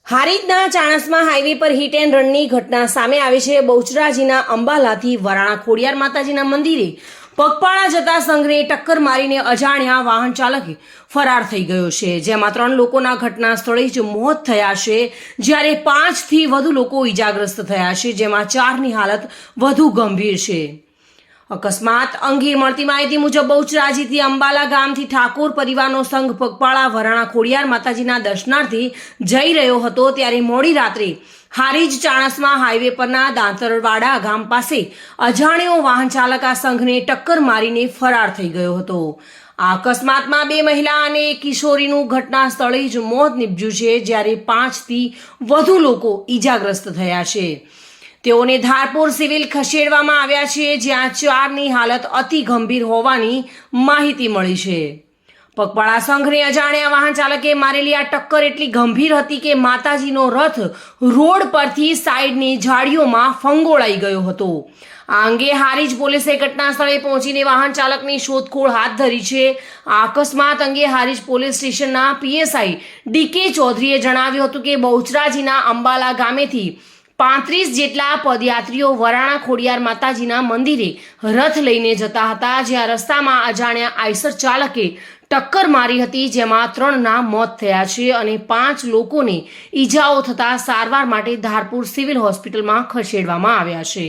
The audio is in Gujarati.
હારીજના ચાણસ્મા હાઈવે પર હિટ એન્ડ રનની ઘટના સામે આવી છે। બહુચરાજીના અંબાલાથી વરાણા ખોડિયાર માતાજીના મંદિરે પગપાળા જતા સંઘને ટક્કર મારીને અજાણ્યા વાહન ચાલકે ફરાર થઈ ગયો છે, જેમાં 3 લોકોના ઘટના સ્થળે જ મોત થયા છે, જ્યારે 5થી વધુ લોકો ઈજાગ્રસ્ત થયા છે, જેમાં 4ની હાલત વધુ ગંભીર છે। અકસ્માત અંગે મળતી માહિતી મુજબ બહુચરાજીથી અંબાલા ગામથી ઠાકોર પરિવારનો સંઘ પગપાળા વરાણા ખોડિયાર માતાજીના દર્શનાર્થે જઈ રહ્યો હતો, ત્યારે મોડી રાત્રે હારીજ ચાણસ્મા હાઈવે પરના દાંતરવાડા ગામ પાસે અજાણ્યો વાહન ચાલક આ સંઘને ટક્કર મારીને ફરાર થઈ ગયો હતો। આ અકસ્માતમાં 2 મહિલા અને 1 કિશોરીનું ઘટના સ્થળે જ મોત નીપજ્યું છે, જ્યારે 5થી વધુ લોકો ઈજાગ્રસ્ત થયા છે। તેઓને ધારપુર સિવિલ ખસેડવામાં આવ્યા છે, જ્યાં 4ની હાલત અતિ ગંભીર હોવાની માહિતી મળી છે। પગપાળા સંઘને અજાણ્યા વાહન ચાલકે મારેલી આ ટક્કર એટલી ગંભીર હતી કે માતાજીનો રથ રોડ પરથી સાઈડની ઝાડીઓમાં ફંગોળાઈ ગયો હતો। આ અંગે હારીજ પોલીસે ઘટના સ્થળે પહોંચીને વાહન ચાલકની શોધખોળ હાથ ધરી છે। આ અકસ્માત અંગે હારીજ પોલીસ સ્ટેશનના પીએસઆઈ ડીકે ચૌધરીએ જણાવ્યું હતું કે બહુચરાજીના અંબાલા ગામેથી 35 જેટલા પદયાત્રીઓ વરાણા ખોડિયાર માતાજીના મંદિરે રથ લઈને જતા હતા, જ્યાં રસ્તામાં અજાણ્યા આઈસર ચાલકે ટક્કર મારી હતી, જેમાં 3ના મોત થયા છે અને 5 લોકોને ઈજાઓ થતા સારવાર માટે ધારપુર સિવિલ હોસ્પિટલમાં ખસેડવામાં આવ્યા છે।